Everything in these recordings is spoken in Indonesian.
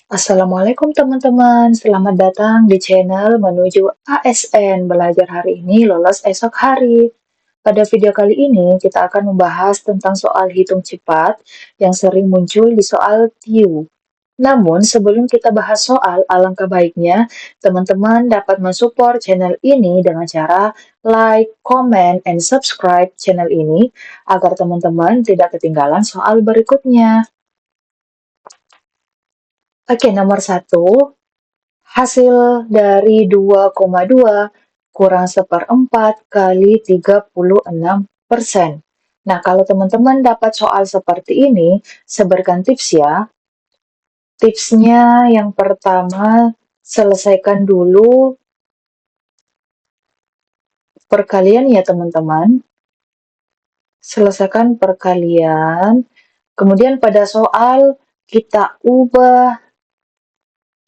Assalamualaikum teman-teman, selamat datang di channel menuju ASN Belajar Hari Ini Lolos Esok Hari. Pada video kali ini kita akan membahas tentang soal hitung cepat yang sering muncul di soal TIU. Namun sebelum kita bahas soal, alangkah baiknya teman-teman dapat mensupport channel ini dengan cara like, comment, and subscribe channel ini agar teman-teman tidak ketinggalan soal berikutnya. Oke, nomor 1. Hasil dari 2,2 kurang seperempat kali 36%. Nah, kalau teman-teman dapat soal seperti ini, saya berikan tips ya. Tipsnya yang pertama, selesaikan dulu perkalian ya teman-teman. Selesaikan perkalian. Kemudian pada soal kita ubah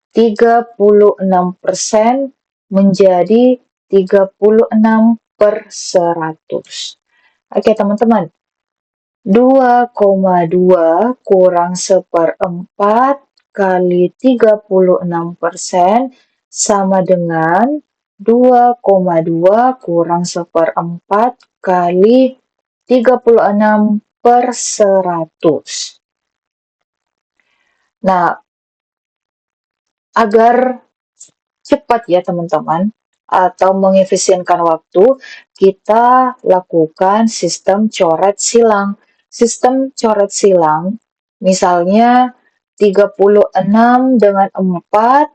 36% menjadi 36/100. Oke, teman-teman. 2,2 kurang seperempat kali 36% sama dengan 2,2 kurang seperempat kali 36/100. Nah, agar cepat ya teman-teman, atau mengefisienkan waktu, kita lakukan sistem coret silang. Sistem coret silang, misalnya 36 dengan 4,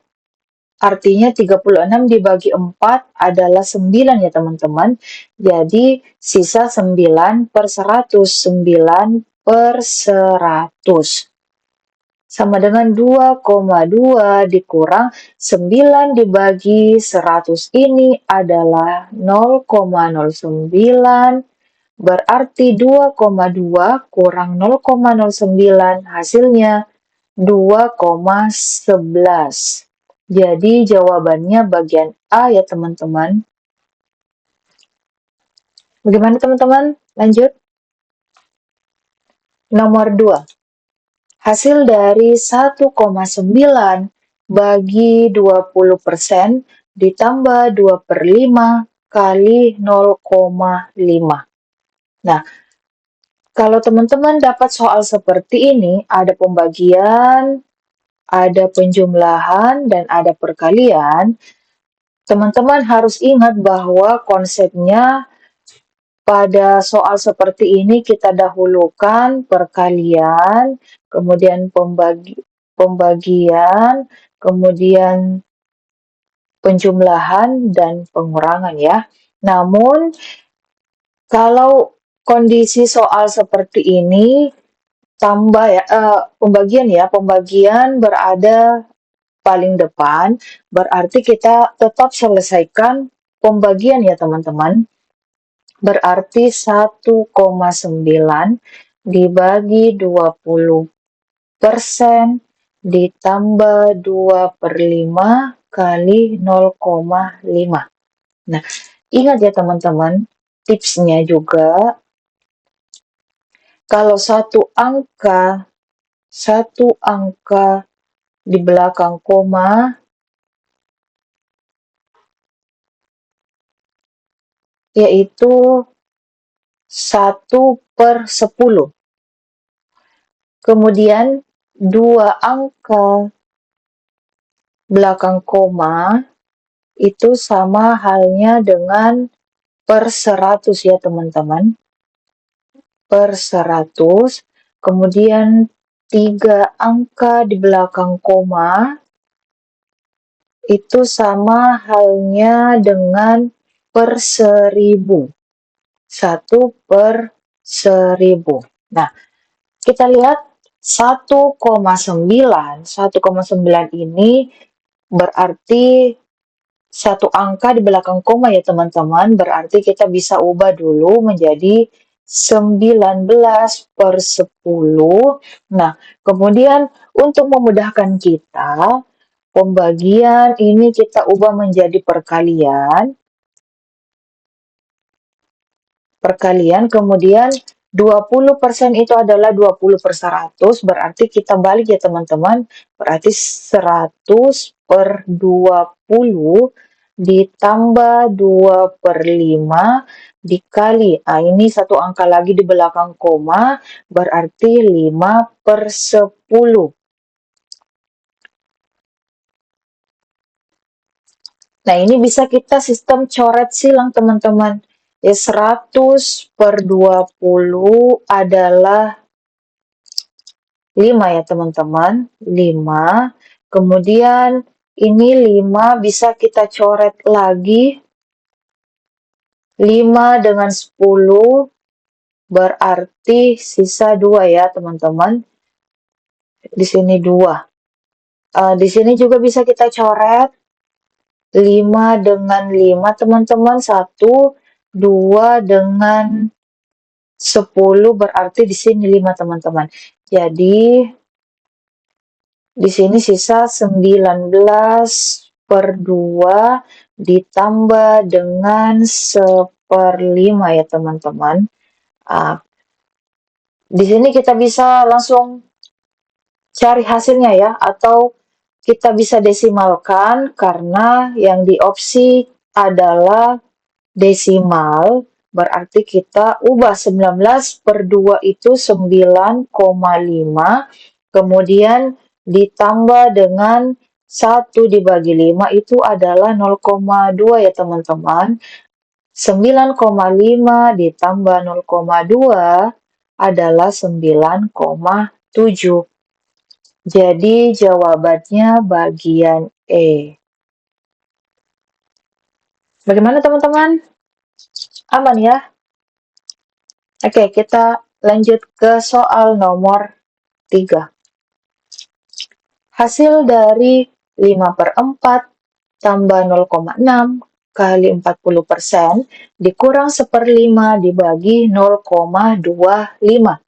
artinya 36 dibagi 4 adalah 9 ya teman-teman. Jadi sisa 9/100, 9/100. Sama dengan 2,2 dikurang 9 dibagi 100 ini adalah 0,09, berarti 2,2 kurang 0,09 hasilnya 2,11. Jadi jawabannya bagian A ya teman-teman. Bagaimana teman-teman? Lanjut. Nomor 2. Hasil dari 1,9 bagi 20% ditambah 2/5 kali 0,5. Nah, kalau teman-teman dapat soal seperti ini, ada pembagian, ada penjumlahan, dan ada perkalian, teman-teman harus ingat bahwa konsepnya pada soal seperti ini kita dahulukan perkalian, kemudian pembagian, kemudian penjumlahan dan pengurangan ya. Namun kalau kondisi soal seperti ini tambah ya pembagian berada paling depan, berarti kita tetap selesaikan pembagian ya teman-teman. Berarti 1,9 dibagi 20% ditambah 2/5 kali 0,5. Nah, ingat ya teman-teman, tipsnya juga, kalau satu angka di belakang koma, yaitu 1/10. Kemudian 2 angka belakang koma itu sama halnya dengan per 100 ya teman-teman. Per 100. Kemudian 3 angka di belakang koma itu sama halnya dengan per 1000. 1/1000. Nah, kita lihat 1,9 ini berarti satu angka di belakang koma ya teman-teman, berarti kita bisa ubah dulu menjadi 19/10. Nah, kemudian untuk memudahkan kita, pembagian ini kita ubah menjadi perkalian, kemudian 20% itu adalah 20 per 100, berarti kita balik ya teman-teman. Berarti 100 per 20 ditambah 2 per 5 dikali. Ini satu angka lagi di belakang koma, berarti 5 per 10. Nah, ini bisa kita sistem coret silang teman-teman. Ya, 100 per 20 adalah 5 ya teman-teman, 5. Kemudian ini 5 bisa kita coret lagi, 5 dengan 10 berarti sisa 2 ya teman-teman. Di sini 2. Di sini juga bisa kita coret 5 dengan 5 teman-teman, 1, 2 dengan 10 berarti di sini 5 teman-teman. Jadi di sini sisa 19 per 2 ditambah dengan 1/5 ya teman-teman. Di sini kita bisa langsung cari hasilnya ya, atau kita bisa desimalkan karena yang di opsi adalah desimal, berarti kita ubah 19 per 2 itu 9,5, kemudian ditambah dengan 1 dibagi 5 itu adalah 0,2 ya teman-teman. 9,5 ditambah 0,2 adalah 9,7. Jadi jawabannya bagian E. Bagaimana teman-teman? Aman ya? Oke, kita lanjut ke soal nomor 3. Hasil dari 5 per 4 tambah 0,6 kali 40% dikurang 1/5 dibagi 0,25.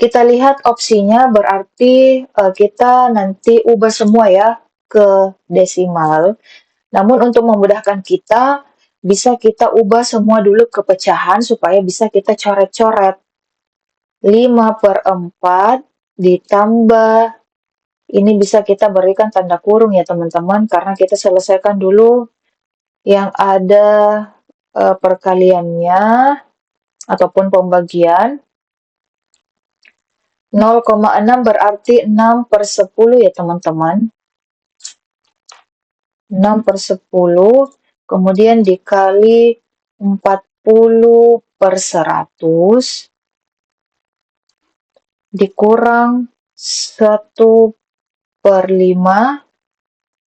Kita lihat opsinya, berarti kita nanti ubah semua ya ke desimal. Namun untuk memudahkan kita, bisa kita ubah semua dulu ke pecahan supaya bisa kita coret-coret. 5 per 4 ditambah, ini bisa kita berikan tanda kurung ya teman-teman, karena kita selesaikan dulu yang ada perkaliannya ataupun pembagian. 0,6 berarti 6 per 10 ya teman-teman. 6 per 10, kemudian dikali 40 per 100, dikurang 1 per 5,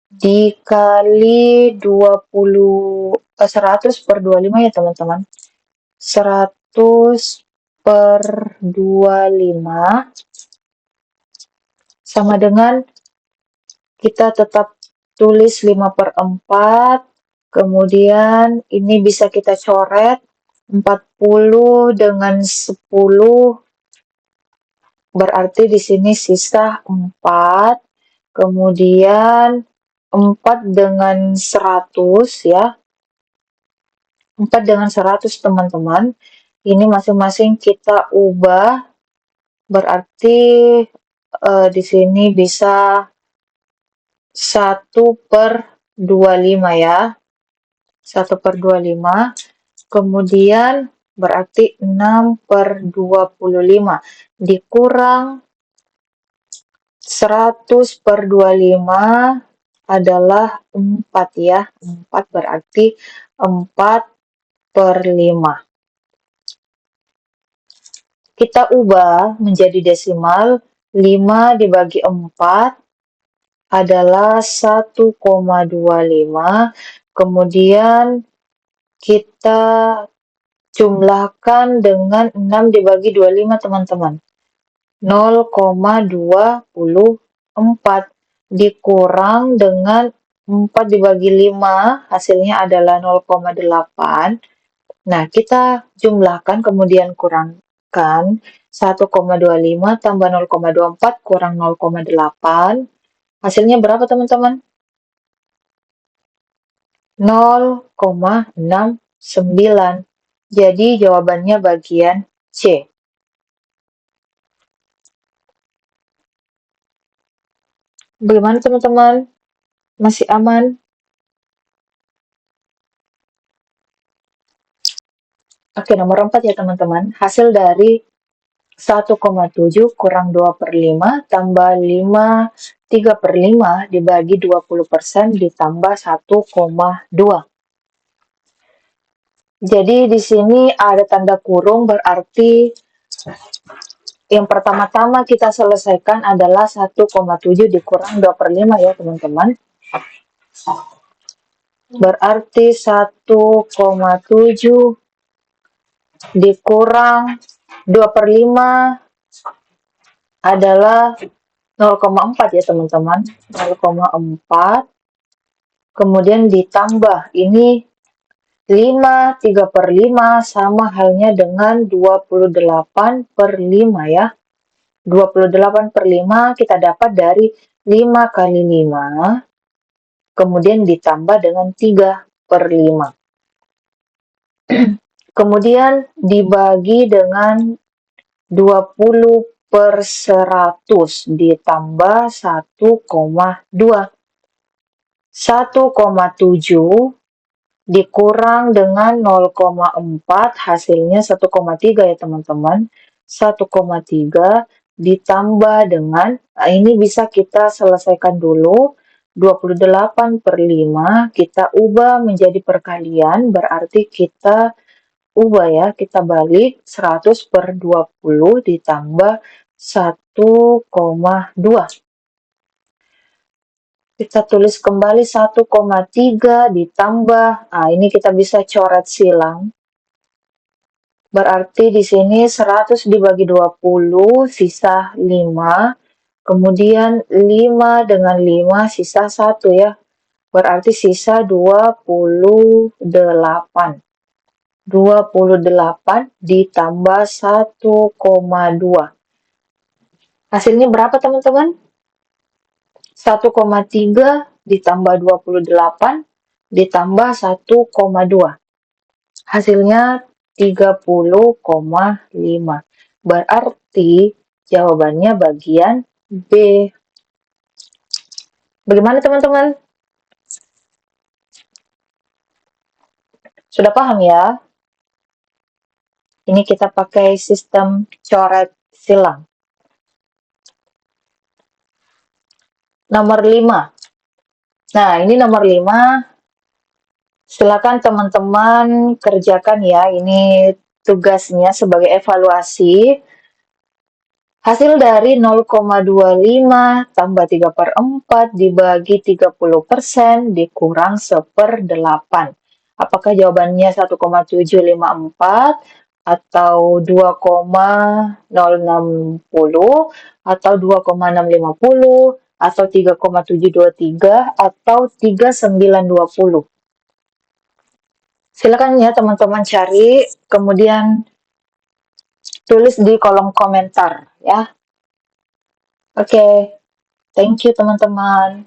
dikali 100 per 25 ya teman-teman. 100 per 25 sama dengan kita tetap tulis 5 per 4, kemudian ini bisa kita coret 40 dengan 10 berarti di sini sisa 4, kemudian 4 dengan 100 ya. 4 dengan 100 teman-teman. Ini masing-masing kita ubah, berarti di sini bisa 1 per 25 ya. 1 per 25. Kemudian berarti 6 per 25. Dikurang 100 per 25 adalah 4 ya. 4 berarti 4 per 5. Kita ubah menjadi desimal, 5 dibagi 4 adalah 1,25. Kemudian kita jumlahkan dengan 6 dibagi 25 teman-teman. 0,24 dikurang dengan 4 dibagi 5, hasilnya adalah 0,8. Nah, kita jumlahkan kemudian kurangkan 1,25 tambah 0,24 kurang 0,8. Hasilnya berapa teman-teman? 0,69. Jadi jawabannya bagian C. Bagaimana teman-teman? Masih aman? Oke, nomor 4 ya teman-teman. Hasil dari 1,7 kurang 2/5 tambah 3/5 dibagi 20% ditambah 1,2. Jadi di sini ada tanda kurung, berarti yang pertama-tama kita selesaikan adalah 1,7 dikurang 2/5 ya teman-teman. Berarti 1,7 dikurang 2/5 adalah 0,4 ya teman-teman. 0,4 kemudian ditambah ini 3/5 sama halnya dengan 28/5 ya. 28/5 kita dapat dari 5 kali 5 kemudian ditambah dengan 3/5. Kemudian dibagi dengan 20/100 ditambah 1,2. 1,7 dikurang dengan 0,4 hasilnya 1,3 ya teman-teman. 1,3 ditambah dengan, ini bisa kita selesaikan dulu. 28/5 kita ubah menjadi perkalian, berarti kita ubah ya, kita balik 100/20 ditambah 1,2. Kita tulis kembali 1,3 ditambah, ini kita bisa coret silang. Berarti di sini 100 dibagi 20 sisa 5. Kemudian 5 dengan 5 sisa 1 ya. Berarti sisa 28. 28 ditambah 1,2. Hasilnya berapa teman-teman? 1,3 ditambah 28 ditambah 1,2. Hasilnya 30,5. Berarti jawabannya bagian B. Bagaimana teman-teman? Sudah paham ya? Ini kita pakai sistem coret silang. Nomor 5. Nah, ini nomor 5. Silakan teman-teman kerjakan ya. Ini tugasnya sebagai evaluasi. Hasil dari 0,25 tambah 3/4 dibagi 30% dikurang 1/8. Apakah jawabannya 1,754 atau 2,060 atau 2,650 atau 3,723 atau 3,920? Silakan ya teman-teman cari, kemudian tulis di kolom komentar ya. Oke, thank you teman-teman.